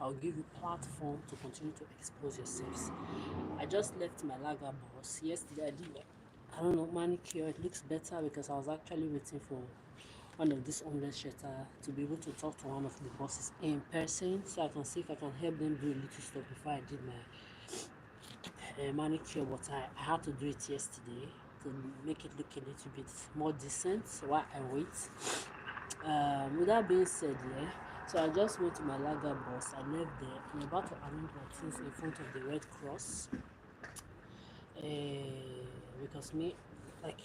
I'll give you platform to continue to expose yourselves. I just left my lager boss yesterday. I don't know, manicure. It looks better because I was actually waiting for one of these homeless shelter to be able to talk to one of the bosses in person so I can see if I can help them do a little stuff before I did my manicure. But I had to do it yesterday to make it look a little bit more decent while I wait. With that being said, yeah, so I just went to my lager boss. I left there. I'm about to arrange my things in front of the Red Cross. Because me, like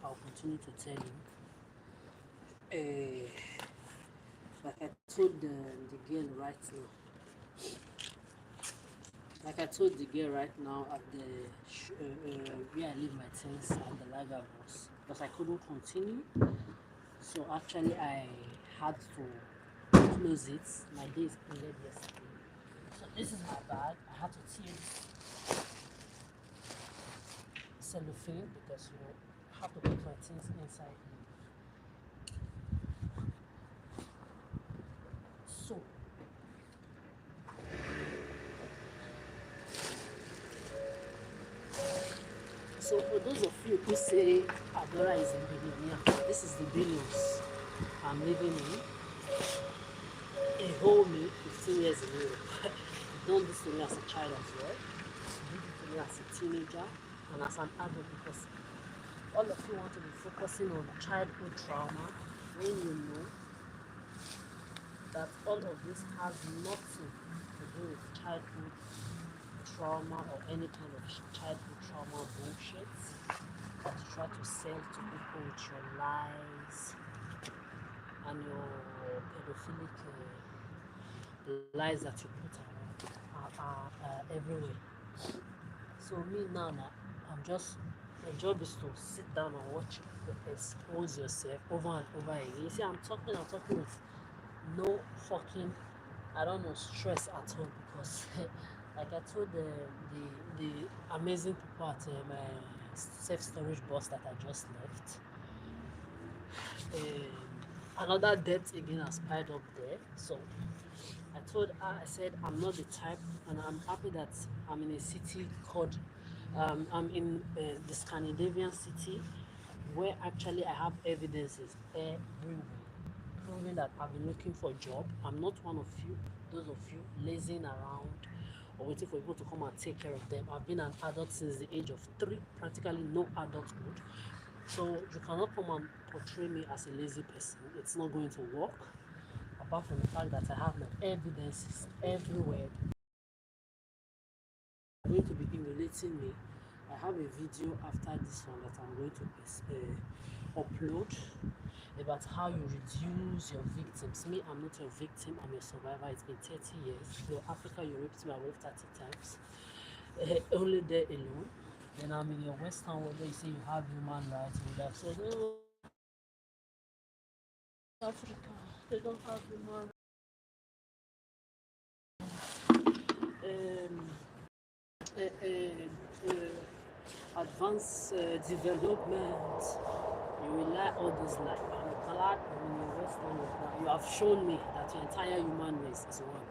I'll continue to tell you. Like I told the girl right now, like I told the girl right now at the where I leave my things at the lager boss, because I couldn't continue. So actually, I had to close it. My day is ended yesterday. So this is my bag. I had to tear this cellophane because I have to put my things inside here. So So for those of you who say Adora is a billionaire, this is the billions I'm living in. A whole me 15 years in Europe. I've done this to me as a child as well. Did it to me as a teenager and as an adult, because all of you want to be focusing on childhood trauma when you know that all of this has nothing to do with childhood trauma or any kind of childhood trauma bullshit that you try to sell to people with your lies and your pedophilic lies that you put around everywhere. So me now, I'm just, my job is to sit down and watch you expose yourself over and over again. You see, I'm talking with no fucking, I don't know, stress at all, because like I told the amazing people at my self-storage bus that I just left, another debt again has piled up there. So I told her, I said, I'm not the type, and I'm happy that I'm in a city called, I'm in the Scandinavian city where actually I have evidences everywhere proving that I've been looking for a job. I'm not one of you, those of you lazing around or waiting for people to come and take care of them. I've been an adult since the age of 3, practically no adulthood. So you cannot come and portray me as a lazy person. It's not going to work. Apart from the fact that I have my evidences everywhere going to be emulating me. I have a video after this one that I'm going to upload about how you reduce your victims. Me, I'm not your victim, I'm a survivor. It's been 30 years. Though Africa, you raped me above 30 times. Only there alone. Then I'm in your Western world where you say you have human rights. You would have said, oh, Africa, they don't have human um, advanced development. You will lie all this life. I'm glad I'm in your Western world now. You have shown me that your entire human race is one.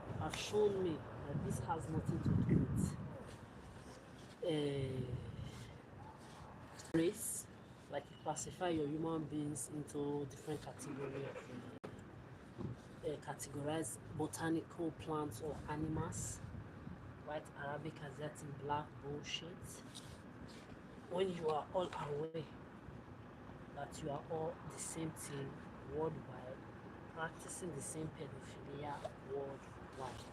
You have shown me that this has nothing to do with race. Like you classify your human beings into different categories of categorize botanical plants or animals, white, Arabic, Asiatic, black bullshit. When you are all aware that you are all the same thing worldwide, practicing the same pedophilia worldwide.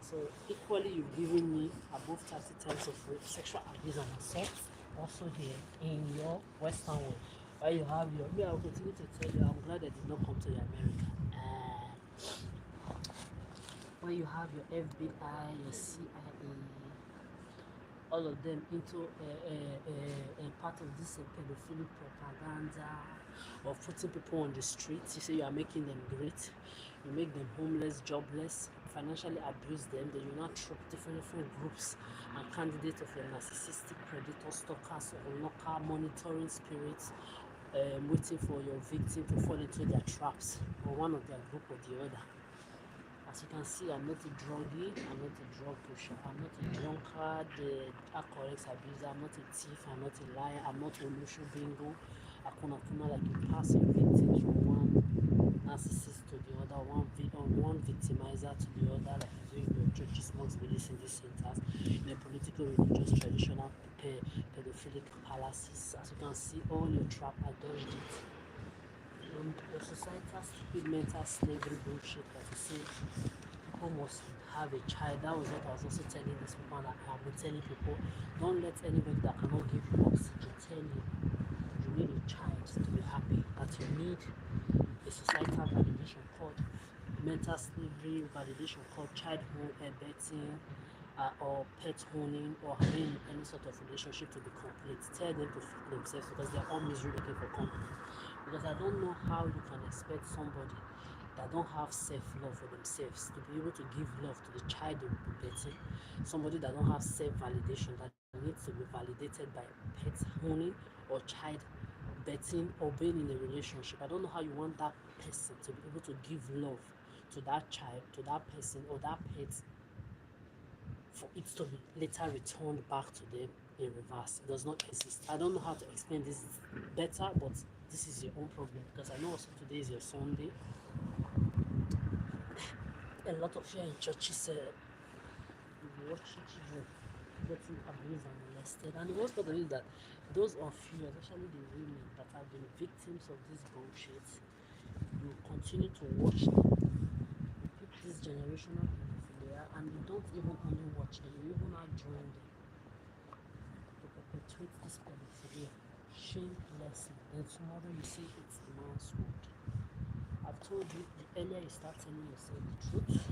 So equally, you've given me above 30 times of rape, sexual abuse and assault, also here in your Western world. Where you have your, me, I'll continue to tell you, I'm glad I did not come to America. Where you have your FBI, your CIA, all of them into a part of this pedophilic propaganda of putting people on the streets. You say you are making them great, you make them homeless, jobless, financially abuse them, then you not troop different groups and candidates of your narcissistic predator stalkers or local monitoring spirits, waiting for your victim to fall into their traps or one of their group or the other. As can see I'm not a druggie, I'm not a drug pusher, I'm not a drunkard, alcoholics abuser, I'm not a thief, I'm not a liar, I'm not a Olusho bingo, akuna kuna, like you pass your victims from one narcissist to the other, one victimizer to the other, like you do in your churches, mosques, beliefs in these centers, in a political, religious, traditional, pedophilic palaces. As you can see, all your trap, I dodged it. The societal stupid mental slavery bullshit that you say people must have a child. That was what I was also telling these people, and I've been telling people, don't let anybody that cannot give you oxygen tell you need a child to be happy, that you need a societal validation called mental slavery, validation called childhood betting, or pet owning, or having any sort of relationship to be complete. Tell them to fit themselves because they're all misery looking for company. Because I don't know how you can expect somebody that don't have self-love for themselves to be able to give love to the child they will be betting. Somebody that don't have self-validation, that needs to be validated by pet owning or child betting or being in a relationship. I don't know how you want that person to be able to give love to that child, to that person, or that pet for it to be later returned back to them in reverse. It does not exist. I don't know how to explain this better, but this is your own problem because I know also today is your Sunday. A lot of you in churches watching children getting abused and molested. And the worst part of it is that those of you, especially the women that have been victims of this bullshit, you continue to watch them repeat this generational pedophilia, and you don't even only watch them, you even now join them to perpetuate this pedophilia shamelessly. Then tomorrow you say it's the man's fault. I've told you, the earlier you start telling yourself the truth,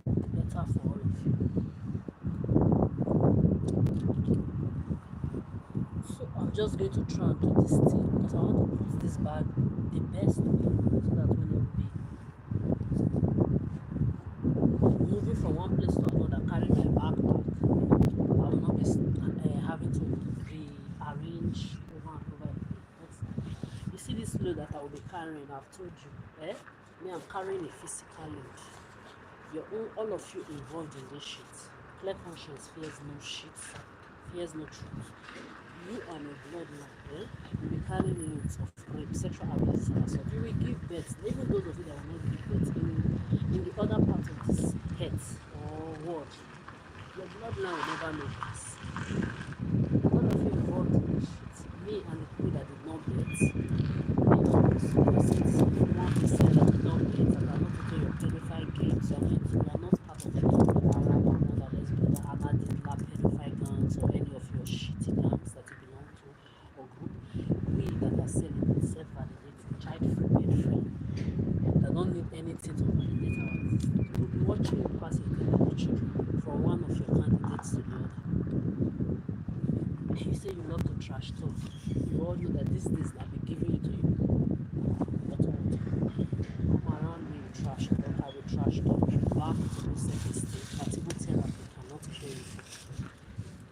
the better for all of you. So I'm just going to try and do this thing because I want to put this bag the best way so that when it will be moving from one place to another, carrying my backpack, I will not be having to rearrange over and over again. But you see this load that I will be carrying, I've told you, me, I'm carrying a physical load. All of you involved in this shit. Clear conscience fears no shit, fears no truth. You are my bloodline, you will be carrying loads of rape, sexual abuse, and assault. You will give birth, even those of you that will not give birth in the other part of this earth or world. Your bloodline will never know this. All of you involved in this shit, me and the people that did not birth, me and those 1% that did not birth, that are not into your pedophile games, you are not part of any Arab, mother, lesbian, Anadilla, pedophile gangs, or any of your shitty gangs that you belong to or group. We that are celibate, self-validating, child-free, pet-free, that don't need anything to validate our existence. We'll be watching you pass a terrible children from one of your candidates to the other. You say you love to trash talk. You all know that these days I'll be giving it to you. But come around me with trash talk, I will trash talk you back to the self-esteem that even therapy cannot cure you.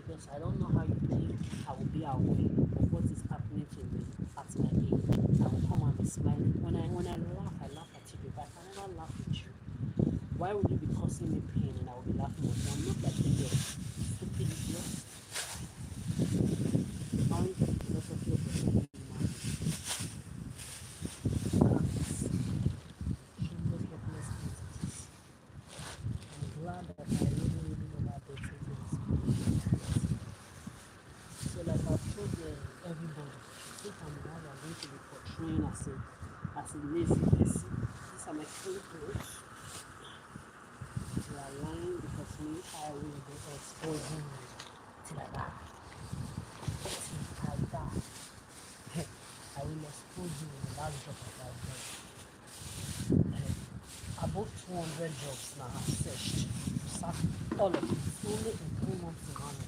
Because I don't know how you think I will be aware of what is happening to me at my age. I will come and be smiling. When I laugh, I laugh at you, but I can never laugh with you. Why would you be causing me pain and I will be laughing at you? I'm not like you, stupid idiot. Found philosophy of the human mind. Shameless, helpless entities. I'm glad that I really know that they take this. So like I've told everybody, if I'm glad I'm going to be portraying as a lazy person. These are my full clothes. You are lying because me, I will be exposing you till I die. Till I die. I will expose you in the last drop of my blood. About 200 jobs now I've searched. Sack all of it. Only in 3 months in Ghana.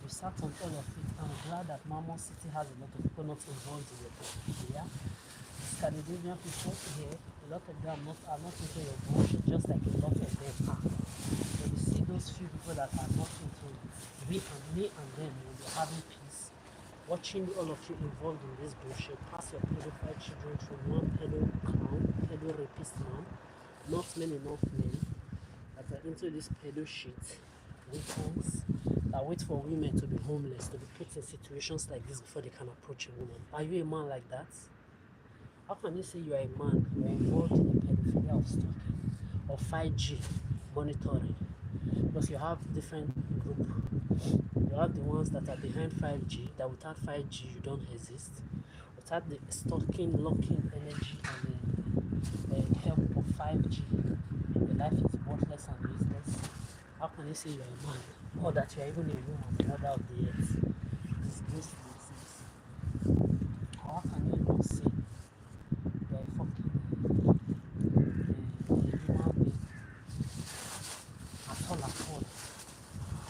We sat on all of it. I'm glad that Mammo City has a lot of people not involved in the area. Scandinavian people here, a lot of them are not into your bullshit, just like a lot of them are. But you see those few people that are not into it, me and them will be having peace. Watching all of you involved in this bullshit, pass your pedophile children from one pedo clown, honest man, not many enough men that are into this pedo shit, weekends, that wait for women to be homeless, to be put in situations like this before they can approach a woman. Are you a man like that? How can you say you are a man, you are involved in the pedophilia of stalking or 5G monitoring? Because you have different group. You have the ones that are behind 5G, that without 5G you don't exist. Without the stalking, locking energy and help of 5G, your life is worthless and useless. How can you say you are a man? Or that you are even a woman, mother of the earth? Disgrace to exist. How can you even say you are a fucking human being at all?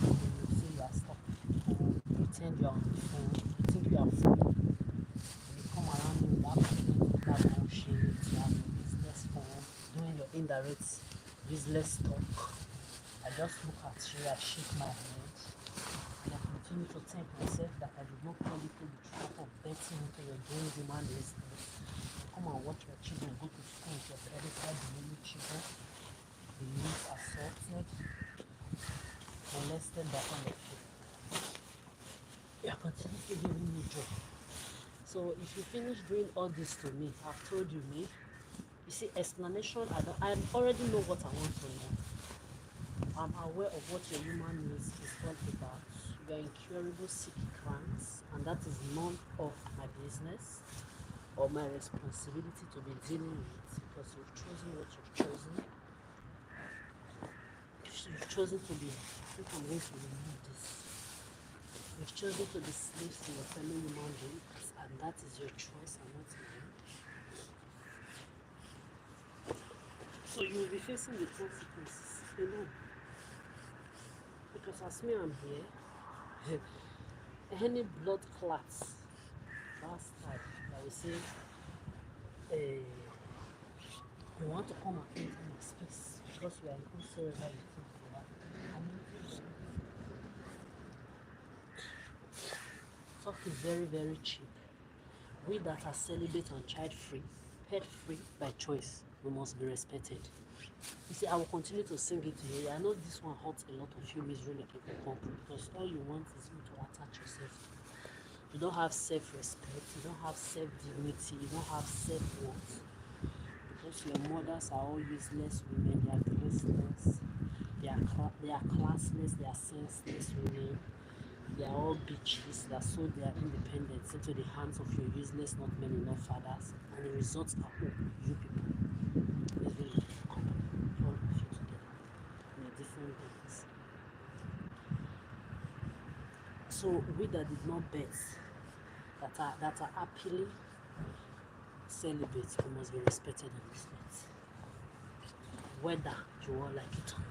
You say you are stalking people, you pretend you are on the phone, you think you are free, and you come around me without payment, that bullshit, you have your business phone, doing your indirect useless talk. I just look at you, I shake my head, and I continue to thank myself that I did not fall into the trap of betting into your doing human business. Come and watch your children go to school with your pedophile delivery children, being assaulted, molested by all of you. You are continuously giving me joy. So if you finish doing all this to me, I've told you, me. You see, explanation, I already know what I want to know. I'm aware of what your human needs is all about. You are incurable psychic crimes, and that is none of my business or my responsibility to be dealing with, because you've chosen what you've chosen. You've chosen to be, I think I'm going to remove this. You've chosen to be slaves to your fellow human beings, and that is your choice and not mine. So you will be facing the consequences alone. Because as me, I'm here, any blood clots, bastard, that will say, you want to come and enter my space because you are in whosoever you think you are. Talk is very, very cheap. We that are celibate and child-free, pet-free by choice, we must be respected. You see, I will continue to sing it to you. I know this one hurts a lot of you miserable people because all you want is you to attach yourself. You don't have self-respect, you don't have self-dignity, you don't have self-worth. Because your mothers are all useless women, they are graceless, they are classless, they are senseless women. They are all bitches that sold their independence into the hands of your useless, not men enough fathers, and the results are you people. It's really all of you together in a different ways. So we that did not bet, that are happily celibate, we must be respected and respected, whether you all like it or not.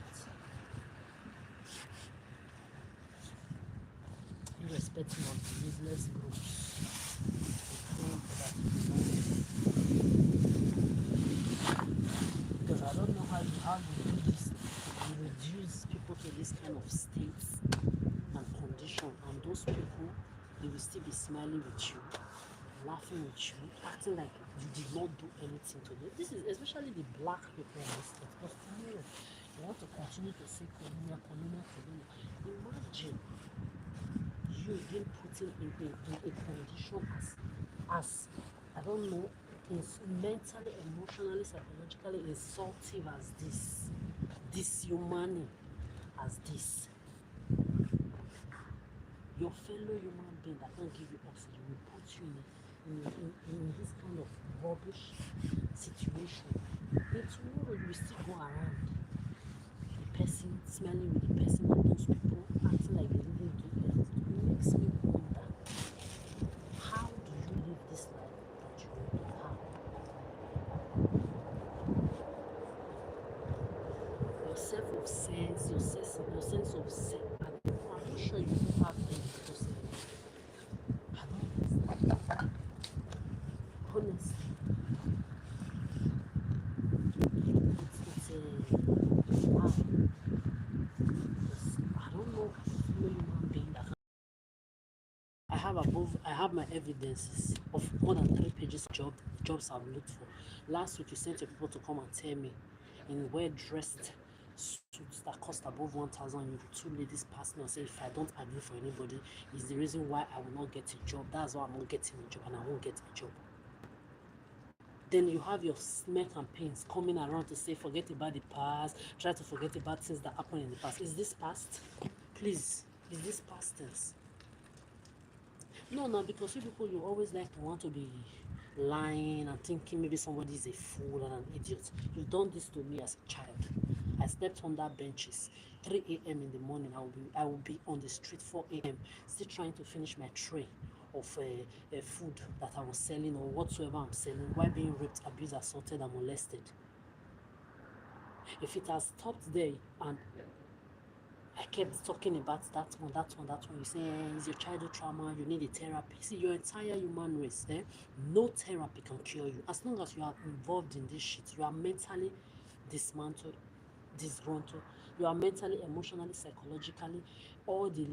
Irrespective of the useless groups, because I don't know how you do this. You reduce people to this kind of state and condition, and those people, they will still be smiling with you, laughing with you, acting like you did not do anything to them. This is especially the black people in this state, because tomorrow you want to continue to say colonial. Imagine you being put in a condition as I don't know, is mentally, emotionally, psychologically insultive as this, dishumane as this. Your fellow human being that can't give you oxygen will put you in this kind of rubbish situation. Then tomorrow you will still go around the person, smelling with the person, and those people acting like they didn't do anything. It makes me wonder, how do you live this life that you want to have? Your sense of sense, your sense of self. I'm not sure you don't have any to say. I don't understand. Honestly, it's wow. I don't know a fellow human being that I have my evidences of more than 3 pages of jobs I've looked for. Last week you sent your people to come and tell me in well-dressed suits that cost above 1,000 euro. 2 ladies passed me and said if I don't agree for anybody, is the reason why I will not get a job. That's why I'm not getting a job and I won't get a job. Then you have your smear campaigns coming around to say forget about the past, try to forget about things that happened in the past. Is this past? Please, is this past tense? No, because you people, you always like to want to be lying and thinking maybe somebody is a fool and an idiot. You've done this to me as a child. I slept under benches. 3 a.m. in the morning, I will be on the street 4 a.m. still trying to finish my tray of food that I was selling or whatsoever I'm selling while being raped, abused, assaulted, and molested. If it has stopped there and I kept talking about that one. You say, it's your childhood trauma, you need a therapy. See, your entire human race, no therapy can cure you. As long as you are involved in this shit, you are mentally disgruntled, you are mentally, emotionally, psychologically, all the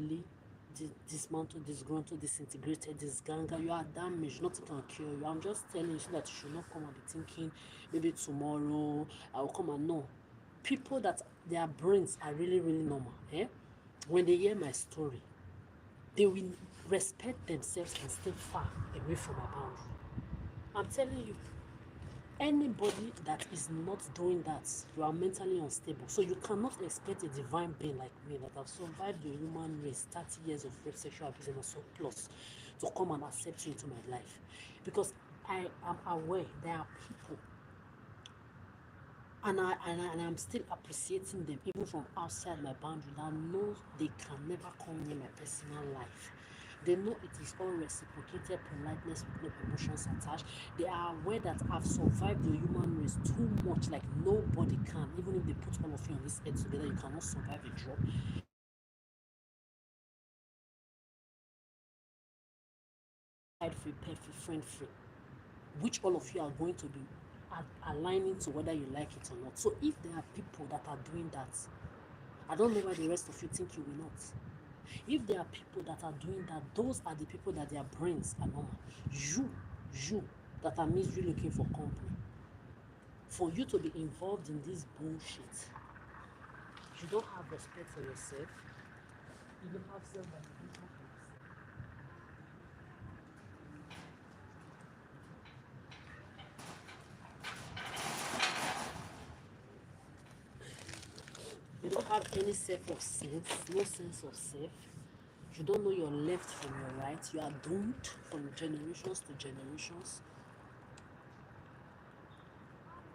dismantled, disgruntled, disintegrated, disganga. You are damaged. Nothing can cure you. I'm just telling you so that you should not come and be thinking maybe tomorrow I will come and know. People that their brains are really, really normal, when they hear my story, they will respect themselves and stay far away from my boundary. I'm telling you, anybody that is not doing that, you are mentally unstable. So you cannot expect a divine being like me that have survived the human race, 30 years of rape, sexual abuse, and assault plus, to come and accept you into my life. Because I am aware there are people, and I'm still appreciating them even from outside my boundary, that knows they can never come near my personal life. They know it is all reciprocated politeness with no emotions attached. They are aware that I've survived the human race too much, like nobody can. Even if they put all of you on this earth together, you cannot survive a drop. Child-free, pet-free, friend-free, which all of you are going to be aligning to whether you like it or not. So if there are people that are doing that, I don't know why the rest of you think you will not. If there are people that are doing that, those are the people that their brains are normal. You that are misery looking for company. For you to be involved in this bullshit, you don't have respect for yourself. You don't have self-validation for yourself. You don't have any sense of sense, no sense of self. You don't know your left from your right. You are doomed from generations to generations.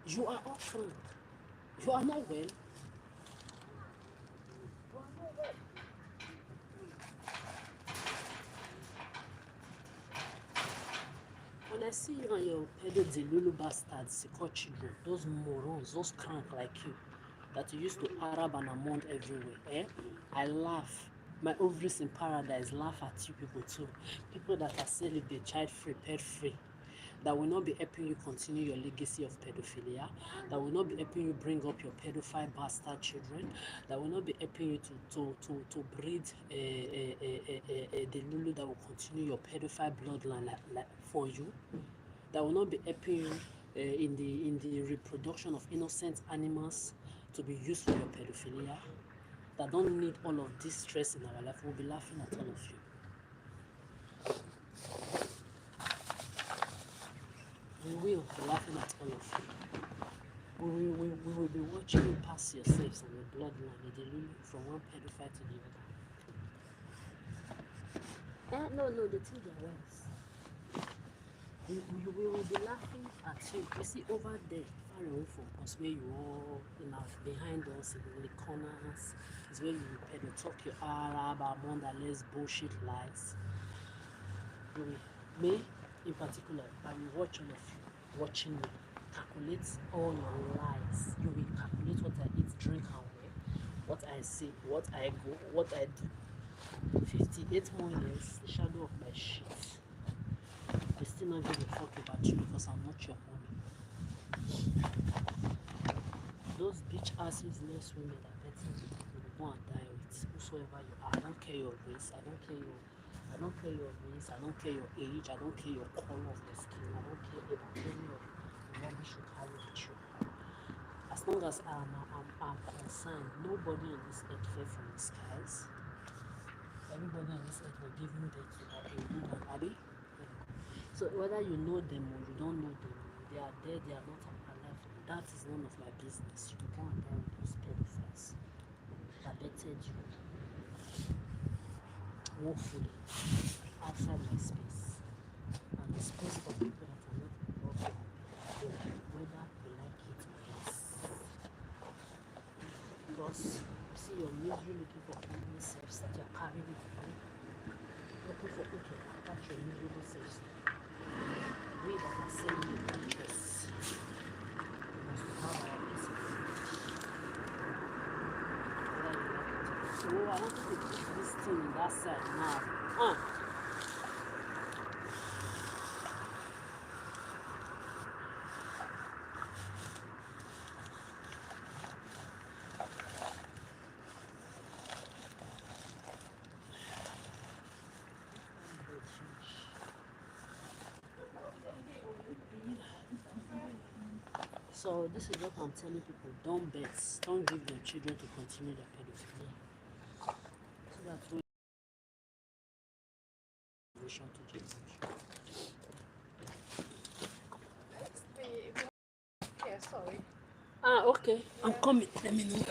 You are all frank. You are not well. When I see you and your pedo delulu bastards, called children, those morons, those crank like you, that you used to Arab and among everywhere, I laugh. My ovaries in paradise laugh at you people too. People that are celibate, child-free, pet-free, that will not be helping you continue your legacy of pedophilia, that will not be helping you bring up your pedophile bastard children, that will not be helping you to breed the Lulu that will continue your pedophile bloodline for you, that will not be helping you in the reproduction of innocent animals to be used for your pedophilia, that don't need all of this stress in our life. We'll be laughing at all of you. We will be laughing at all of you. We will be watching you pass yourselves and your bloodline, the Lulu, from one pedophile to the other. No, they think they're wise. We will be laughing at you. You see, over there, far away from us, where you are, behind us, in the corners, is where you will talk your Arab, Mondales, bullshit lies. Me, in particular, I will watch all of you, watching me, calculate all your lies. You will calculate what I eat, drink, and wear, what I say, what I go, what I do. 58 more years, the shadow of my shit. I still not give a fuck about you because I'm not your mommy. Those bitch ass useless women that betting you will go and die with whosoever you are. I don't care your race, I don't care your I don't care your race, I don't care your age, I don't care your color of your skin, I don't care about any of the rubbish you carry with you. As long as I'm concerned, nobody on this earth fell from the skies. Everybody on this earth was giving birth to a human, Abby. So whether you know them or you don't know them, they are dead, they are not alive. That is none of my business. You go and die with those pedophiles that betted you woefully outside my space. And the space for people that are not involved in whether they like it or not. Because you see your misery looking for company selves that you're carrying it through. Looking for who can attach your miserable selves. We that are selling your interests must have our peace of mind. Whether you like it or not. So I want to put this thing in that side now. So this is what I'm telling people, don't bet, don't give your children to continue their pedophilia. So that's what generation to generation. Yeah, sorry. Okay, I'm coming, let me know.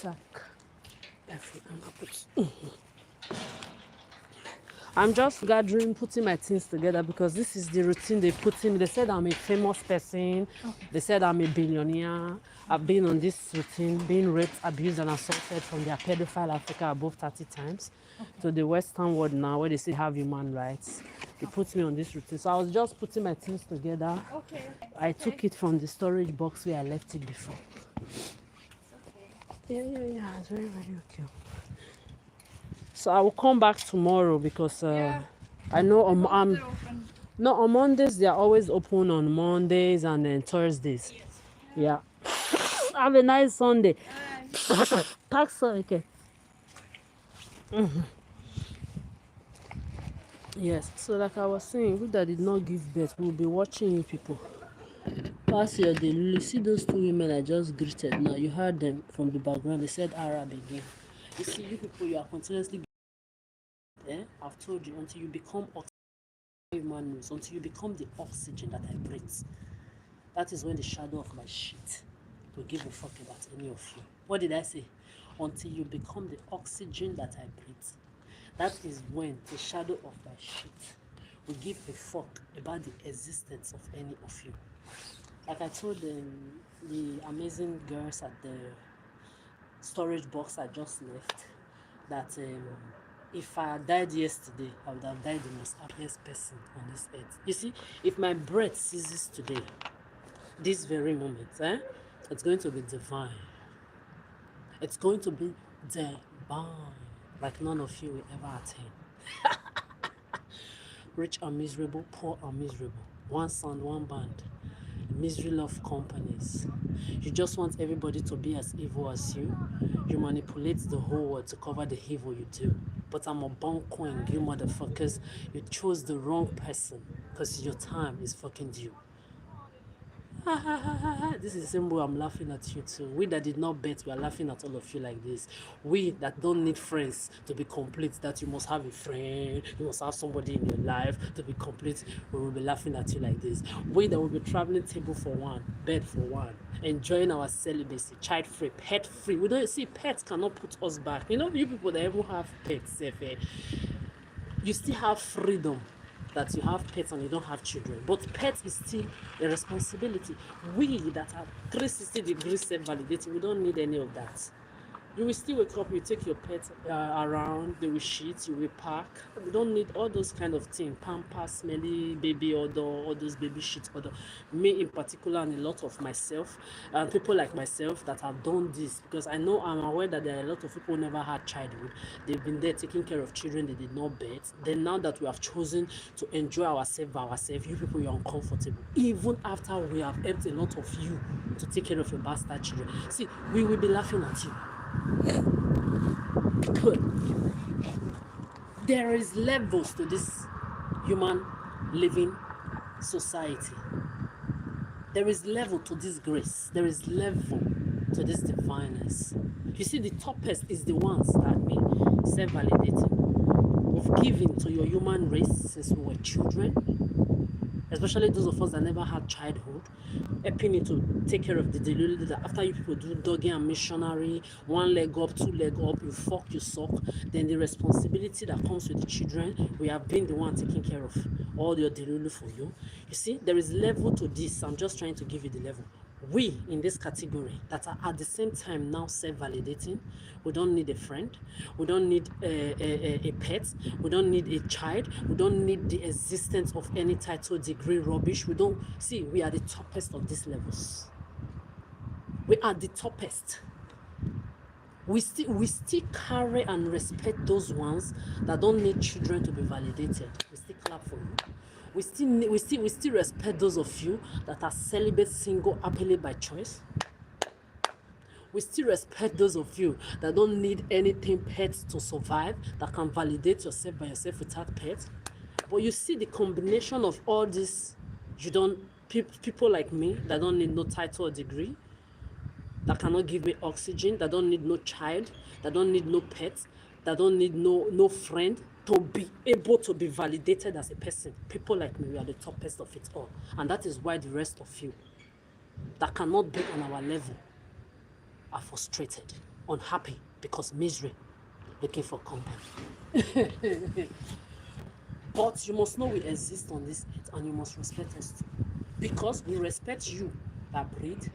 Tak. I'm just gathering, putting my things together because this is the routine they put in. They said I'm a famous person. Okay. They said I'm a billionaire. I've been on this routine, being raped, abused, and assaulted from their pedophile Africa above 30 times to the Western world now, where they say have human rights. They put me on this routine. So I was just putting my things together. Okay. I took it from the storage box where I left it before. Yeah, it's very, very okay. So I will come back tomorrow because I know on Mondays they are always open on Mondays and then Thursdays. Yes. Yeah. Have a nice Sunday. Thanks, okay. Yes. So like I was saying, we that did not give birth, we'll be watching you people. Last year, you see those two women I just greeted now. You heard them from the background. They said Arab again. You see, you people, you are continuously. I've told you, until you become human news, until you become the oxygen that I breathe, that is when the shadow of my shit will give a fuck about any of you. What did I say? Until you become the oxygen that I breathe, that is when the shadow of my shit will give a fuck about the existence of any of you. Like I told the amazing girls at the storage box I just left, that if I had died yesterday, I would have died the most happiest person on this earth. You see, if my breath ceases today, this very moment, it's going to be divine. It's going to be divine, like none of you will ever attain. Rich and miserable, poor and miserable. One sound, one band. Misery love companies. You just want everybody to be as evil as you. You manipulate the whole world to cover the evil you do. But I'm a born queen, you motherfuckers. You chose the wrong person because your time is fucking due. This is the same way I'm laughing at you too. We that did not bet, we are laughing at all of you like this. We that don't need friends to be complete, that you must have a friend, you must have somebody in your life to be complete, we will be laughing at you like this. We that will be traveling table for one, bed for one, enjoying our celibacy, child free, pet free. We don't see pets cannot put us back. You know, you people that even have pets, you still have freedom that you have pets and you don't have children, but pets is still a responsibility. We that are 360 degrees self-validating, we don't need any of that. You will still wake up, you take your pet around, they will shit, you will pack. We don't need all those kind of things. Pampers, smelly baby odor, all those baby shit odor. Me in particular, and a lot of myself, and people like myself that have done this, because I'm aware that there are a lot of people who never had childhood. They've been there taking care of children they did not birth. Then now that we have chosen to enjoy ourselves by ourselves, you people, you're uncomfortable. Even after we have helped a lot of you to take care of your bastard children. See, we will be laughing at you. There is levels to this human living society. There is level to this grace. There is level to this divineness. You see, the toughest is the ones that mean self-validating, of giving to your human race since we were children, especially those of us that never had childhood, helping you to take care of the delivery. That after you people do doggy and missionary, one leg up, two leg up, you fuck, you suck, then the responsibility that comes with the children, we have been the one taking care of all your delivery for you. You see, there is level to this. I'm just trying to give you the level. We in this category that are at the same time now self-validating, we don't need a friend, we don't need a pet, we don't need a child, we don't need the existence of any title, degree, rubbish. We don't see, we are the toppest of these levels. We are the toppest. We still carry and respect those ones that don't need children to be validated. We still clap for you. We still respect those of you that are celibate, single, happily by choice. We still respect those of you that don't need anything pets to survive, that can validate yourself by yourself without pets. But you see the combination of all this, you don't, people like me that don't need no title or degree, that cannot give me oxygen, that don't need no child, that don't need no pet, that don't need no friend, to be able to be validated as a person. People like me, we are the toppest of it all. And that is why the rest of you that cannot be on our level are frustrated, unhappy, because misery, looking for company. But you must know we exist on this earth, and you must respect us too. Because we respect you that breed,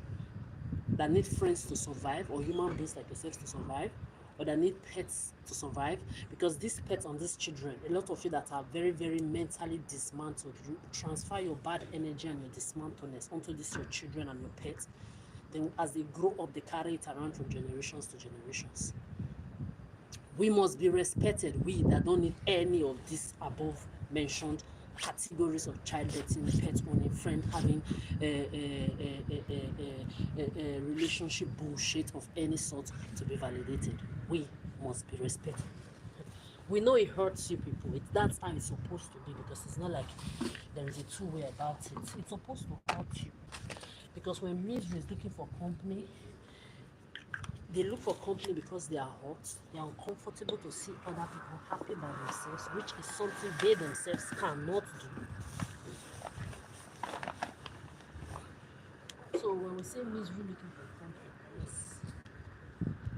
that need friends to survive, or human beings like yourselves to survive, or that need pets to survive. Because these pets and these children, a lot of you that are very, very mentally dismantled, you transfer your bad energy and your dismantleness onto this your children and your pets. Then as they grow up, they carry it around from generations to generations. We must be respected, we that don't need any of these above mentioned categories of child dating, pet owning, friend having, relationship bullshit of any sort to be validated. We must be respected. We know it hurts you people. That's how it's supposed to be, because it's not like there is a two-way about it. It's supposed to hurt you. Because when misery is looking for company, they look for company because they are hot, they are uncomfortable to see other people happy by themselves, which is something they themselves cannot do. So when we say misery looking for company, yes,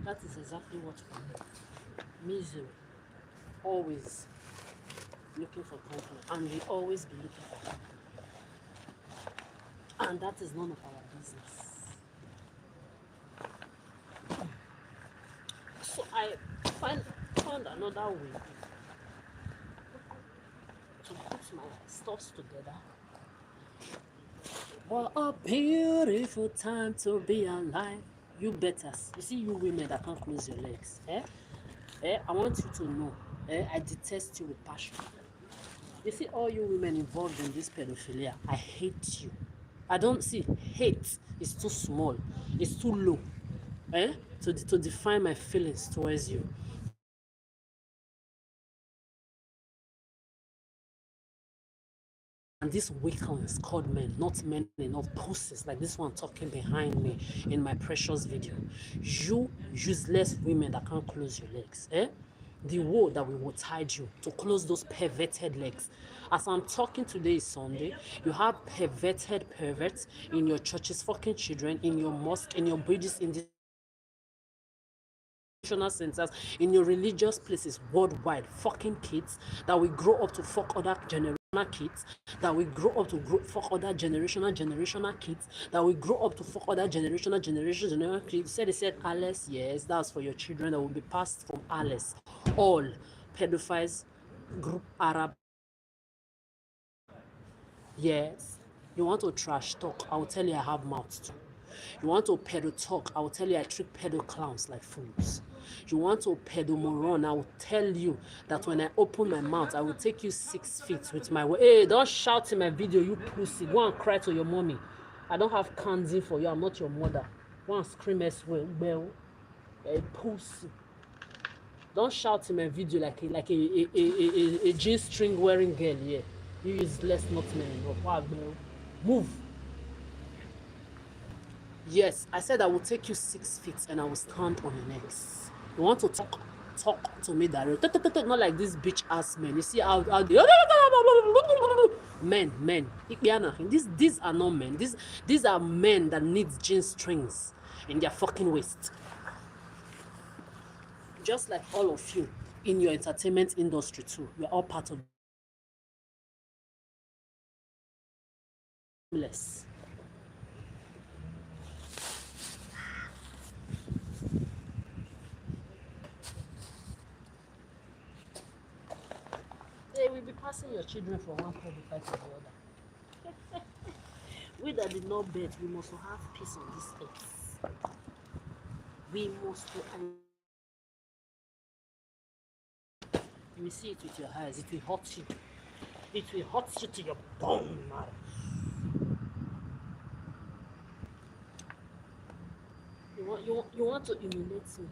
that is exactly what we mean. Misery, always looking for company, and we always be looking for company. And that is none of our business. So I found another way to put my stuffs together. What a beautiful time to be alive. You betters. You see, you women that can't close your legs. I want you to know. I detest you with passion. You see, all you women involved in this pedophilia, I hate you. I don't see hate is too small. It's too low. To define my feelings towards you. And these weaklings called men, not men enough pussies like this one talking behind me in my precious video. You useless women that can't close your legs. The woe that we will tide you to close those perverted legs. As I'm talking today is Sunday, you have perverted perverts in your churches, fucking children, in your mosque, in your bridges, in the centers, in your religious places worldwide, fucking kids that will grow up to fuck other generations. kids, that we grow up to fuck other generational kids, that we grow up to fuck other generational kids. They said Alice, yes, that's for your children that will be passed from Alice. All pedophiles, group Arab. Yes. You want to trash talk, I will tell you I have mouth too. You want to pedo talk, I will tell you I treat pedo clowns like fools. You want to pedo moron, I will tell you that when I open my mouth, I will take you 6 feet with my way. Hey, don't shout in my video, you pussy. Go and cry to your mommy. I don't have candy for you, I'm not your mother. Go and scream as well. A pussy. Don't shout in my video like a G-string wearing girl here. You useless not man. Move. Yes, I said I will take you 6 feet and I will stand on your necks. You want to talk to me direct. Not like this bitch ass men. You see how they men. These are not men. These are men that need jean strings in their fucking waist. Just like all of you in your entertainment industry too. We're all part of less. They will be passing your children from one pedophiles to the other. We that did not bet, we must have peace on this earth. We must. You will see it with your eyes. It will hurt you. It will hurt you to your bone marrow. You want to humiliate me.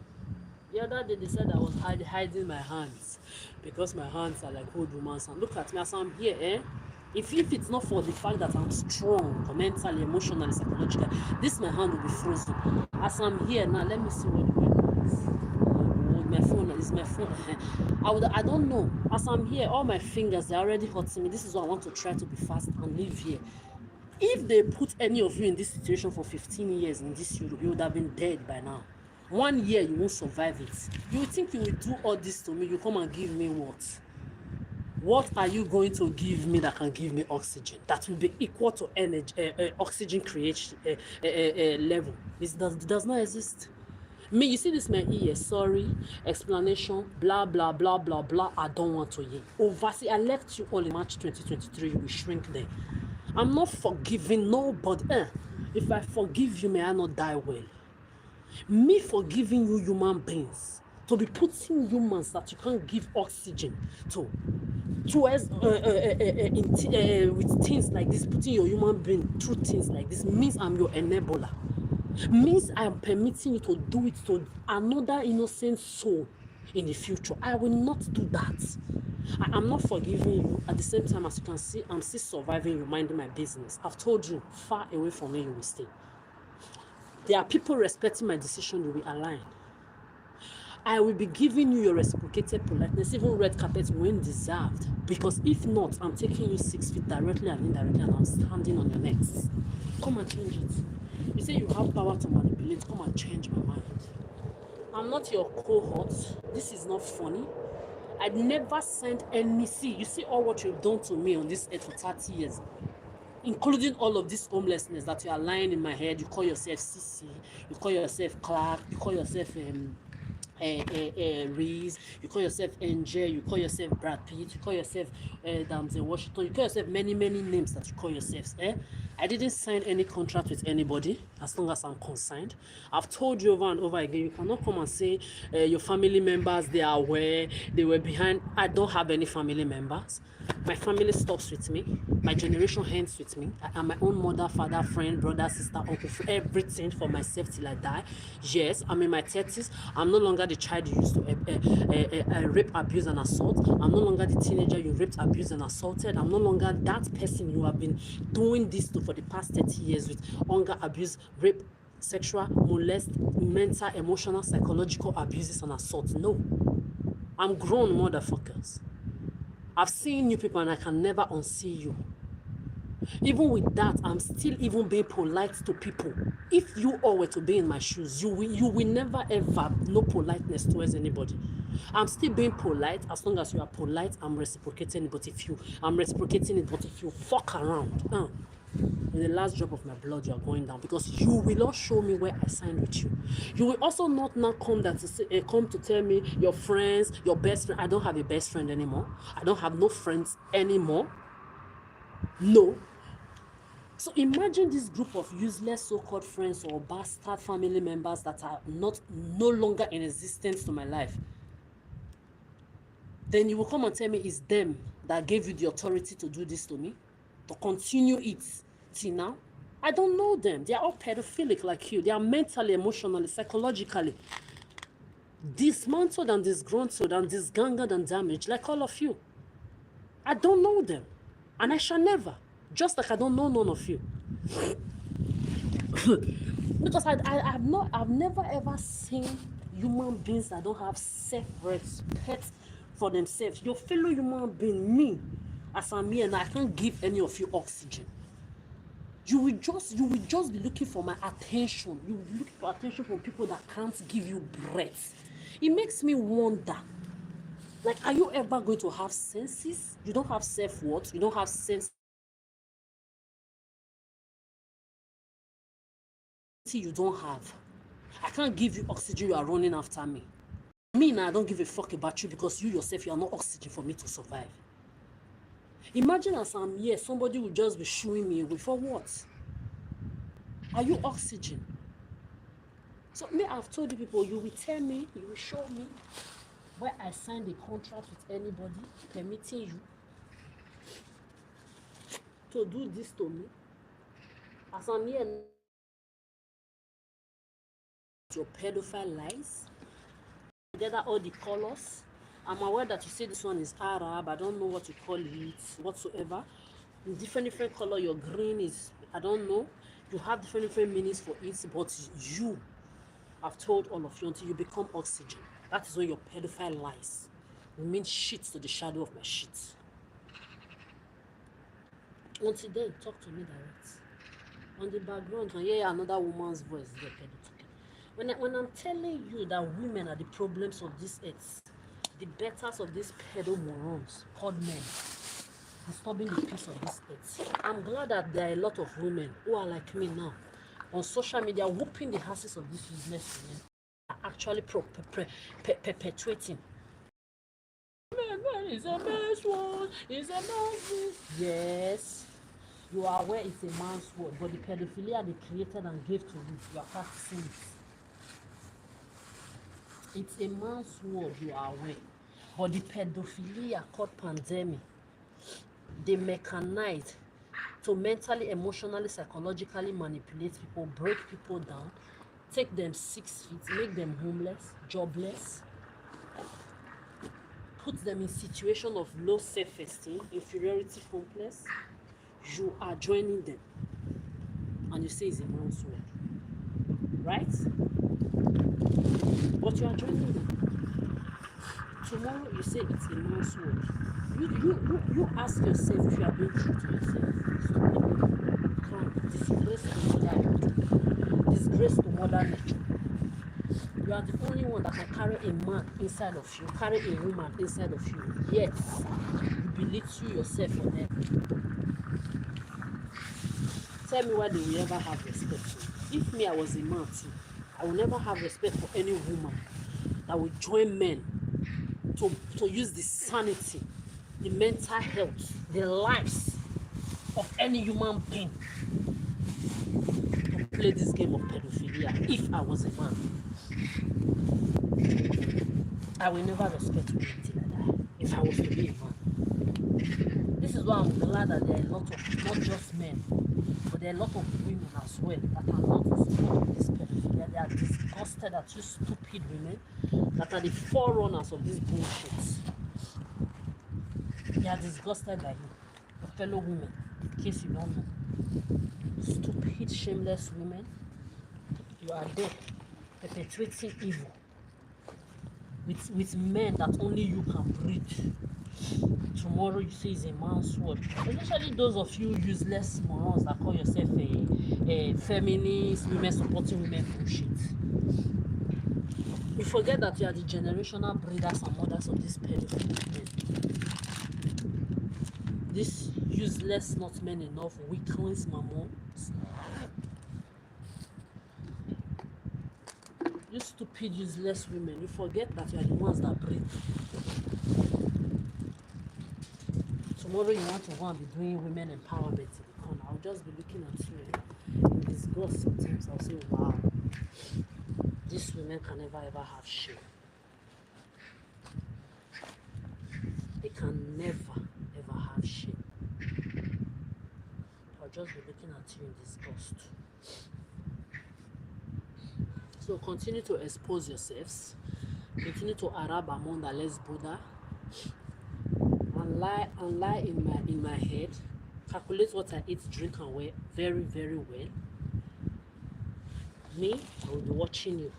The other day they said I was hiding my hands because my hands are like old woman's hands. Look at me as I'm here, eh? If it's not for the fact that I'm strong, mentally, emotionally, psychologically, this my hand will be frozen. As I'm here now, let me see what the weapon is. My phone is my phone. I don't know. As I'm here, all my fingers, they're already hurting me. This is why I want to try to be fast and live here. If they put any of you in this situation for 15 years in this Europe, you would have been dead by now. 1 year, you won't survive it. You would think you will do all this to me. You come and give me what? What are you going to give me that can give me oxygen? That will be equal to energy, oxygen creation level. It does not exist. Me, you see this my ear, sorry, explanation, blah, blah, blah, blah, blah. I don't want to hear. Oversee, I left you all in March 2023. You will shrink there. I'm not forgiving nobody. If I forgive you, may I not die well. Me forgiving you human beings, to be putting humans that you can't give oxygen to with things like this, putting your human being through things like this means I'm your enabler. Means I am permitting you to do it to another innocent soul in the future. I will not do that. I am not forgiving you. At the same time, as you can see, I'm still surviving you, minding my business. I've told you, far away from me you will stay. There are people respecting my decision, you will align. I will be giving you your reciprocated politeness, even red carpet when deserved. Because if not, I'm taking you 6 feet directly and indirectly, and I'm standing on your necks. Come and change it. You say you have power to manipulate. Come and change my mind. I'm not your cohort. This is not funny. I'd never sent any. See, you see all what you've done to me on this earth for 30 years. Including all of this homelessness that you are lying in my head. You call yourself CC. You call yourself Clark. You call yourself Reese, you call yourself NJ, you call yourself Brad Pitt, you call yourself Denzel Washington, you call yourself many names that you call yourselves. I didn't sign any contract with anybody as long as I'm concerned. I've told you over and over again, you cannot come and say your family members, they are aware, they were behind. I don't have any family members. My family stops with me. My generation ends with me. I am my own mother, father, friend, brother, sister, uncle, everything for myself till I die. Yes, I'm in my 30s. I'm no longer the child you used to rape, abuse, and assault. I'm no longer the teenager you raped, abused, and assaulted. I'm no longer that person you have been doing this to for the past 30 years with hunger, abuse, rape, sexual, molest, mental, emotional, psychological abuses, and assault. No. I'm grown, motherfuckers. I've seen you people and I can never unsee you. Even with that, I'm still even being polite to people. If you all were to be in my shoes, you will never ever no politeness towards anybody. I'm still being polite. As long as you are polite, I'm reciprocating it. But if you fuck around, in the last drop of my blood, you are going down, because you will not show me where I signed with you. You will also not now come to tell me your friends, your best friend. I don't have a best friend anymore. I don't have no friends anymore. No. So imagine this group of useless so-called friends or bastard family members that are no longer in existence to my life. Then you will come and tell me it's them that gave you the authority to do this to me, to continue it till now. I don't know them. They are all pedophilic like you. They are mentally, emotionally, psychologically dismantled and disgruntled and disgangled and damaged like all of you. I don't know them. And I shall never. Just like I don't know none of you. Because I've never ever seen human beings that don't have self-respect for themselves. Your fellow human being, me, as I'm here, and I can't give any of you oxygen. You will just be looking for my attention. You will be looking for attention from people that can't give you breath. It makes me wonder, like, are you ever going to have senses? You don't have self-worth. You don't have sense. You don't have. I can't give you oxygen. You are running after me. Me now, I don't give a fuck about you, because you yourself, you are not oxygen for me to survive. Imagine as I'm here, somebody will just be shooing me away. For what? Are you oxygen? So me, I've told you people, you will tell me, you will show me where I signed a contract with anybody permitting you to do this to me. As I'm here, your pedophile lies, together all the colors. I'm aware that you say this one is Arab. I don't know what you call it whatsoever. In different color, your green is, I don't know. You have different meanings for it, but you have told all of you until you become oxygen. That is when your pedophile lies will mean shit to the shadow of my shit. Until then, talk to me direct. On the background, and yeah, another woman's voice there, pedo. When I'm telling you that women are the problems of this earth, the betters of these pedo morons called men, disturbing the peace of this earth, I'm glad that there are a lot of women who are like me now on social media, whooping the asses of these useless women, are actually perpetuating. Man, it's a man's word. It's a man's. Yes, you are aware it's a man's word, but the pedophilia they created and gave to you, you are practicing it. It's a man's word, you are aware, but the pedophilia called pandemic, they mechanize to mentally, emotionally, psychologically manipulate people, break people down, take them 6 feet, make them homeless, jobless, put them in situation of low self-esteem, inferiority complex. You are joining them, and you say it's a man's word, right? But you are joining them. Tomorrow you say it's a man's word. You ask yourself if you are being true to yourself. Come, disgrace to mother, disgrace to mother nature. You are the only one that can carry a man inside of you, carry a woman inside of you. Yet you belittle yourself for them. Tell me why they will ever have respect for you. If me, I was a man too, I will never have respect for any woman that will join men to use the sanity, the mental health, the lives of any human being to play this game of pedophilia. If I was a man, I will never respect women till I die. If I was to be a man. This is why I'm glad that there are a lot of, not just men, but there are a lot of women as well that are not in support of this pedophilia. They are disgusted at you stupid women that are the forerunners of this bullshit. They are disgusted by you, your fellow women, in case you don't know. Stupid, shameless women, you are there perpetuating evil with men that only you can breed. Tomorrow you say it's a man's word. Especially those of you useless morons that call yourself a feminist, women supporting women bullshit. You forget that you are the generational breeders and mothers of this pedophile men. This useless, not men enough, weaklings, mammons. You stupid, useless women. You forget that you are the ones that breed. Tomorrow you want to go and be doing women empowerment in the corner. I'll just be looking at you in disgust sometimes. I'll say, wow, these women can never ever have shame. They can never ever have shame. I'll just be looking at you in disgust. So continue to expose yourselves. Continue to Arab among the less Buddha. And lie in my head. Calculate what I eat, drink, and wear very, very well. Me, I will be watching you.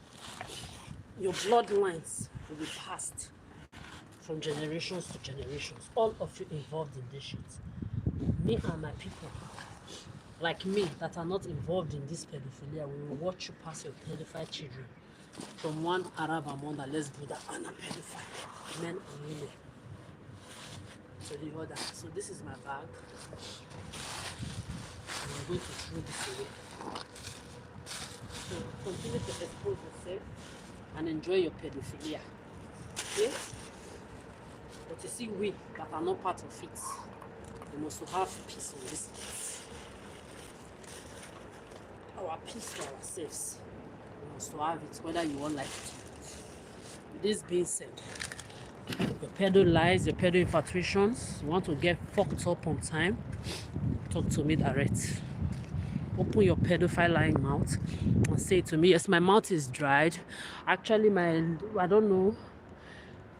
Your bloodlines will be passed from generations to generations. All of you involved in this shit. Me and my people, like me, that are not involved in this pedophilia, we will watch you pass your pedophile children from one Arab among the less Buddha and a pedophile, men and women, to the other. So this is my bag. I'm going to throw this away. So continue to expose yourself and enjoy your pedophilia. Okay? But you see, we that are not part of it, we must have peace on this earth. Our peace for ourselves. We must have it, whether you want like it. With this being said, your pedo lies, your pedo infatuations, you want to get fucked up on time, talk to me direct. Open your pedophile lying mouth and say to me, yes, my mouth is dried. Actually, I don't know,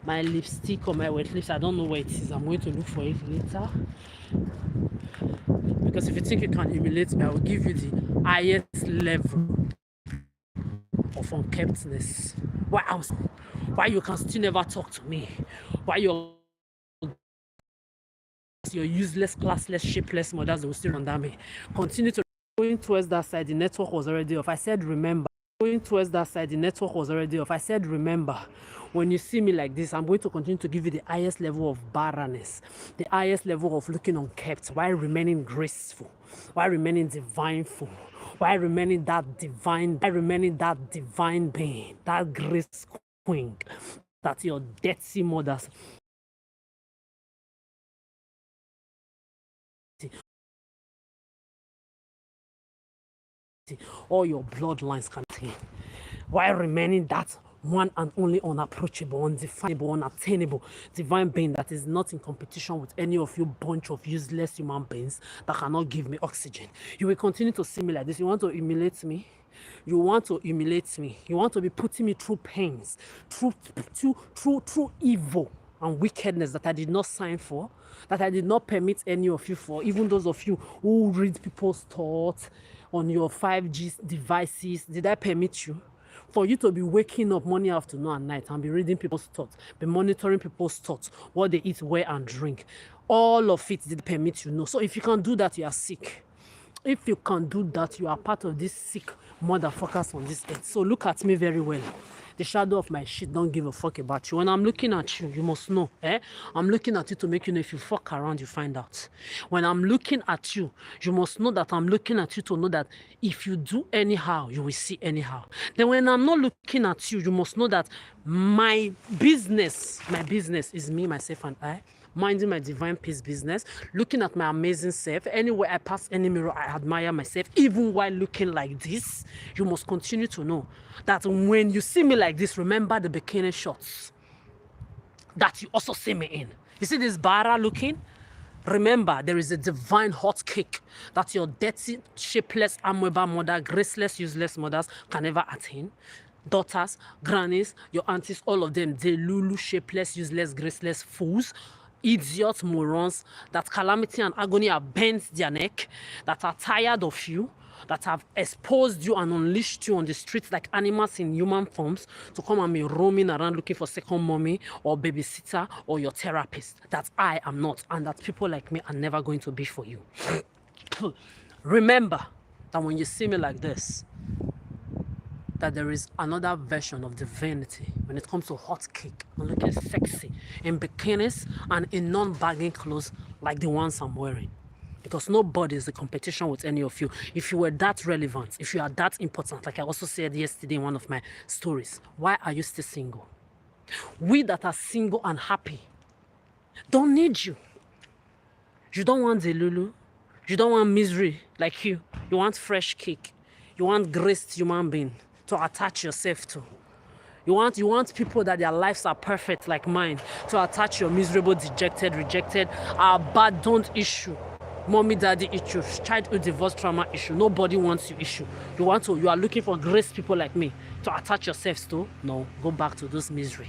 my lipstick or my wet lips, I don't know where it is. I'm going to look for it later. Because if you think you can humiliate me, I will give you the highest level of unkeptness. Why you can still never talk to me? Why your useless, classless, shapeless mothers will still under me? Continue to going towards that side. The network was already off. I said, remember. Going towards that side, the network was already off. I said, remember. When you see me like this, I'm going to continue to give you the highest level of barrenness, the highest level of looking unkept, while remaining graceful, while remaining divineful, while remaining that divine being, that grace queen that your dirty mothers all your bloodlines contain, while remaining that one and only unapproachable, undefinable, unattainable divine being that is not in competition with any of you bunch of useless human beings that cannot give me oxygen. You will continue to see me like this. You want to humiliate me? You want to humiliate me? You want to be putting me through pains, through evil and wickedness that I did not sign for, that I did not permit any of you for, even those of you who read people's thoughts on your 5G devices. Did I permit you? For you to be waking up morning, afternoon, and night and be reading people's thoughts, be monitoring people's thoughts, what they eat, wear, and drink. All of it did permit you? No. So if you can do that, you are sick. If you can do that, you are part of these sick motherfuckers on this earth. So look at me very well. The shadow of my shit don't give a fuck about you. When I'm looking at you, you must know. I'm looking at you to make you know. If you fuck around, you find out. When I'm looking at you, you must know that I'm looking at you to know that if you do anyhow, you will see anyhow. Then when I'm not looking at you, you must know that my business is me, myself, and I. Minding my divine peace business, looking at my amazing self. Anywhere I pass any mirror, I admire myself. Even while looking like this, you must continue to know that when you see me like this, remember the bikini shots that you also see me in. You see this bara looking? Remember, there is a divine hot cake that your dirty, shapeless, amoeba mother, graceless, useless mothers can never attain. Daughters, grannies, your aunties, all of them, they lulu, shapeless, useless, graceless fools, idiots, morons, that calamity and agony have bent their neck, that are tired of you, that have exposed you and unleashed you on the streets like animals in human forms to come and be roaming around looking for second mommy or babysitter or your therapist. That I am not, and that people like me are never going to be for you. Remember that when you see me like this, that there is another version of divinity when it comes to hot cake and looking sexy in bikinis and in non-bagging clothes like the ones I'm wearing. Because nobody is a competition with any of you. If you were that relevant, if you are that important, like I also said yesterday in one of my stories, why are you still single? We that are single and happy don't need you. You don't want the Lulu. You don't want misery like you. You want fresh cake. You want graced human being to attach yourself to. You want people that their lives are perfect like mine to attach your miserable, dejected, rejected, abandoned issue, mommy, daddy issue, childhood divorce trauma issue. Nobody wants you issue. You are looking for graced people like me to attach yourselves to. No, go back to those misery.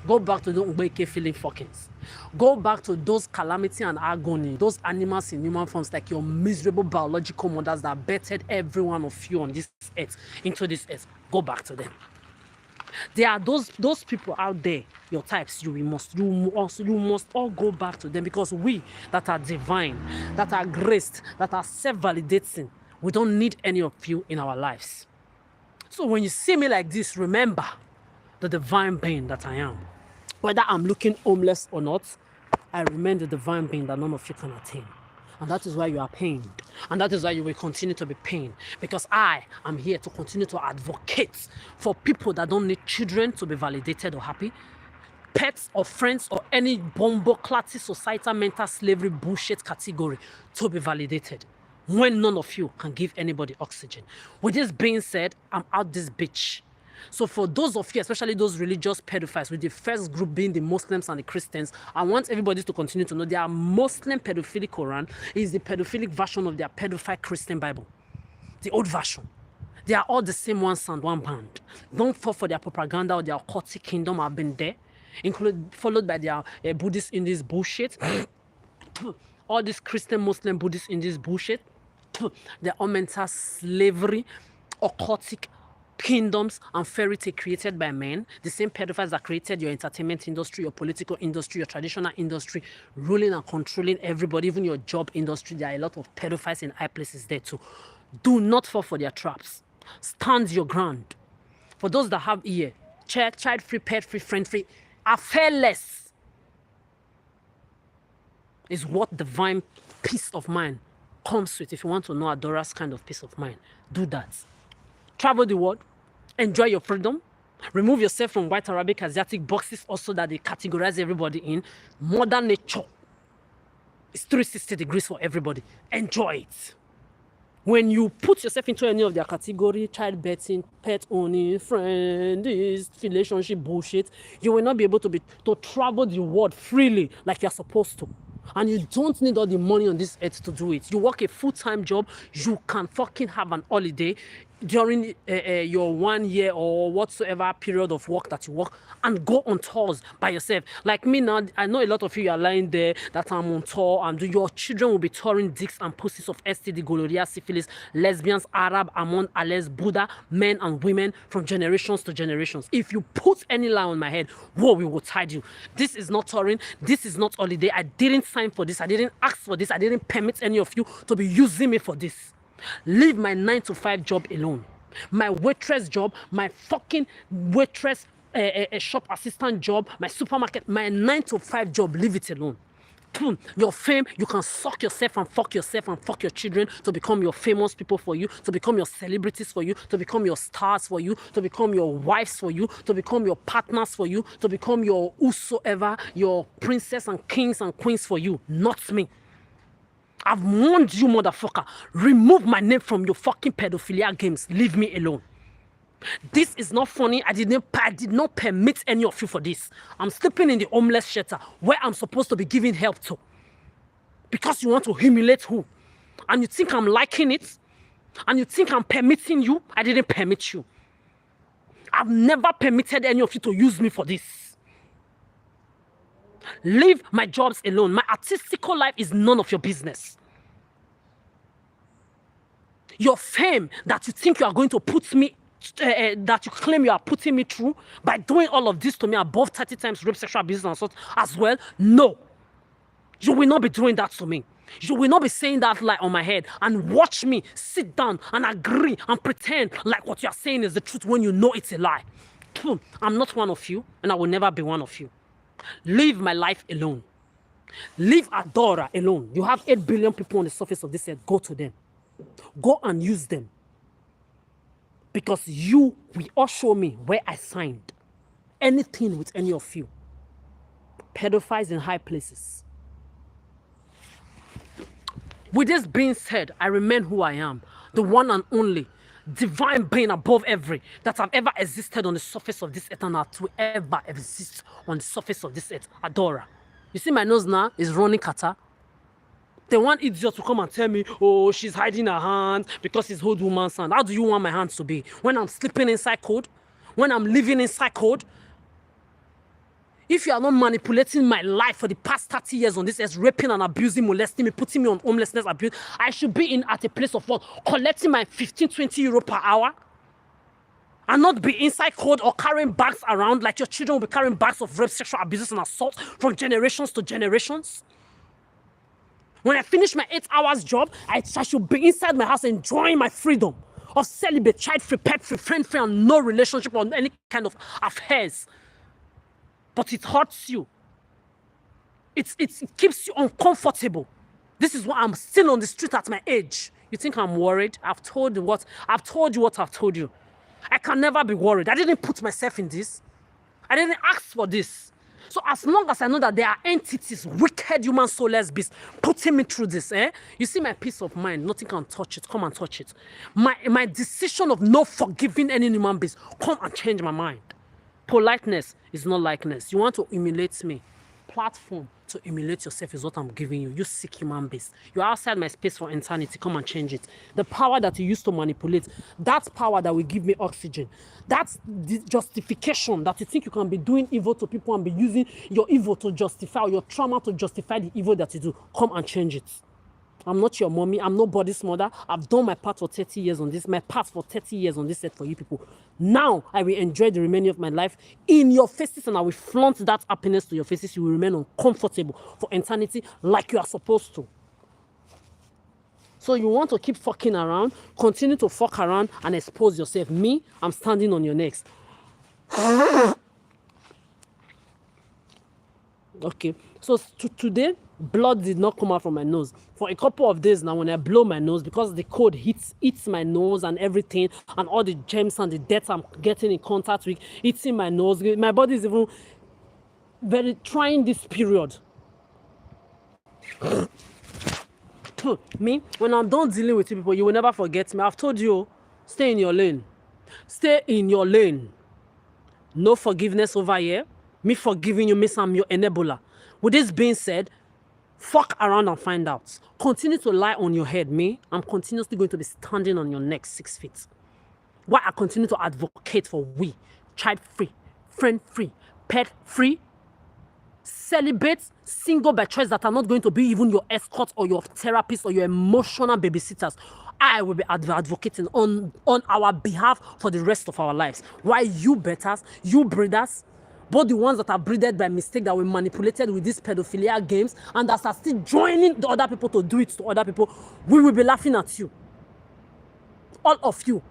Go back to those Ugbeke feeling fuckings. Go back to those calamity and agony, those animals in human forms like your miserable biological mothers that bettered every one of you on this earth into this earth. Go back to them. There are those people out there, your types, you must all go back to them, because we that are divine, that are graced, that are self-validating, we don't need any of you in our lives. So when you see me like this, remember the divine being that I am. Whether I'm looking homeless or not, I remain the divine being that none of you can attain. And that is why you are pained. And that is why you will continue to be pained. Because I am here to continue to advocate for people that don't need children to be validated or happy, pets or friends or any bombo-clatty societal mental slavery bullshit category to be validated, when none of you can give anybody oxygen. With this being said, I'm out this bitch. So for those of you, especially those religious pedophiles, with the first group being the Muslims and the Christians, I want everybody to continue to know their Muslim pedophilic Quran is the pedophilic version of their pedophile Christian Bible, the old version. They are all the same one sound, one band. Don't fall for their propaganda or their occultic kingdom. I've been there, followed by their Buddhist in this bullshit. All this Christian, Muslim, Buddhist in this bullshit. They're all mental slavery, occultic kingdoms and fairy tale created by men, the same pedophiles that created your entertainment industry, your political industry, your traditional industry, ruling and controlling everybody, even your job industry. There are a lot of pedophiles in high places there too. Do not fall for their traps. Stand your ground. For those that have ear, child-free, pet-free, friend-free, affairless is what divine peace of mind comes with. If you want to know Adora's kind of peace of mind, do that. Travel the world. Enjoy your freedom. Remove yourself from white Arabic Asiatic boxes also that they categorize everybody in. Modern nature is 360 degrees for everybody. Enjoy it. When you put yourself into any of their category, childbirthing, pet owning, friend, this relationship bullshit, you will not be able to travel the world freely like you're supposed to. And you don't need all the money on this earth to do it. You work a full-time job, you can fucking have an holiday during your 1 year or whatsoever period of work that you work, and go on tours by yourself. Like me now, I know a lot of you are lying there that I'm on tour, and your children will be touring dicks and pussies of STD, gonorrhea, syphilis, lesbians, Arab, Amon, Ales, Buddha, men and women from generations to generations. If you put any lie on my head, whoa, we will tide you. This is not touring. This is not holiday. I didn't sign for this. I didn't ask for this. I didn't permit any of you to be using me for this. Leave my 9-to-5 job alone. My waitress job, my fucking waitress shop assistant job, my supermarket, my 9-to-5 job, leave it alone. Your fame, you can suck yourself and fuck your children to become your famous people for you, to become your celebrities for you, to become your stars for you, to become your wives for you, to become your partners for you, to become your whosoever, your princess and kings and queens for you, not me. I've warned you, motherfucker. Remove my name from your fucking pedophilia games. Leave me alone. This is not funny. I did not permit any of you for this. I'm sleeping in the homeless shelter where I'm supposed to be giving help to. Because you want to humiliate who? And you think I'm liking it? And you think I'm permitting you? I didn't permit you. I've never permitted any of you to use me for this. Leave my jobs alone. My artistical life is none of your business. Your fame that you think you are going to put me, that you claim you are putting me through by doing all of this to me above 30 times rape, sexual abuse, and assault as well. No, you will not be doing that to me. You will not be saying that lie on my head and watch me sit down and agree and pretend like what you are saying is the truth when you know it's a lie. I'm not one of you, and I will never be one of you. Leave my life alone. Leave Adora alone. You have 8 billion people on the surface of this earth. Go to them. Go and use them. Because you will all show me where I signed anything with any of you. Pedophiles in high places. With this being said, I remain who I am, the one and only, divine being above every that have ever existed on the surface of this earth and that will ever exist on the surface of this earth. Adora. You see my nose now is running kata. They want idiots to come and tell me, oh, she's hiding her hands because it's old woman's hand. How do you want my hands to be? When I'm sleeping inside code? When I'm living inside code? If you are not manipulating my life for the past 30 years on this earth, raping and abusing, molesting me, putting me on homelessness abuse, I should be at a place of what? Collecting my 15, 20 euro per hour? And not be inside code or carrying bags around like your children will be carrying bags of rape, sexual abuses, and assault from generations to generations? When I finish my 8 hours job, I should be inside my house enjoying my freedom of celibate, child-free, pet-free, friend-free, and no relationship or any kind of affairs. But it hurts you. It keeps you uncomfortable. This is why I'm still on the street at my age. You think I'm worried? I've told you what I've told you. I can never be worried. I didn't put myself in this. I didn't ask for this. So as long as I know that there are entities, wicked human soulless beasts, putting me through this, you see my peace of mind, nothing can touch it. Come and touch it. My decision of not forgiving any human beast, come and change my mind. Politeness is not likeness. You want to emulate me. Platform to emulate yourself is what I'm giving you. You sick human beast. You're outside my space for eternity. Come and change it. The power that you used to manipulate, that's power that will give me oxygen. That's the justification that you think you can be doing evil to people and be using your evil to justify, or your trauma to justify the evil that you do. Come and change it. I'm not your mommy. I'm nobody's mother. I've done my part for 30 years on this. My part for 30 years on this set for you people. Now, I will enjoy the remaining of my life in your faces, and I will flaunt that happiness to your faces. You will remain uncomfortable for eternity like you are supposed to. So you want to keep fucking around, continue to fuck around and expose yourself. Me, I'm standing on your necks. Okay, so today, blood did not come out from my nose. For a couple of days now, when I blow my nose, because the cold hits my nose and everything, and all the germs and the dirt I'm getting in contact with, it's in my nose. My body is even very trying this period. Me, when I'm done dealing with you people, you will never forget me. I've told you, stay in your lane. Stay in your lane. No forgiveness over here. Me forgiving you means I'm your enabler. With this being said, fuck around and find out. Continue to lie on your head. Me, I'm continuously going to be standing on your neck 6 feet. Why I continue to advocate for we, child-free, friend-free, pet-free, celibate, single by choice that are not going to be even your escort or your therapist or your emotional babysitters. I will be advocating on our behalf for the rest of our lives. Why you betters, you breeders, both the ones that are breeded by mistake, that were manipulated with these pedophilia games, and that are still joining the other people to do it to other people, we will be laughing at you. All of you,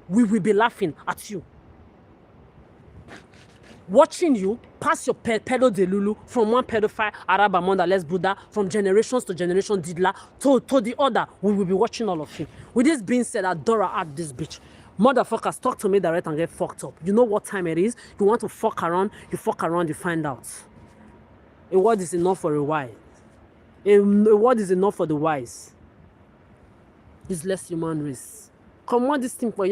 we will be laughing at you. Watching you pass your pedo delulu from one pedophile, Arab Amanda, Les Buddha, from generations to generation, Didla, to the other, we will be watching all of you. With this being said, Adora at this bitch. Motherfuckers, talk to me direct and get fucked up. You know what time it is. You want to fuck around, you find out. A word is enough for a wise. A word is enough for the wise. This less human race. Come on, this thing for you.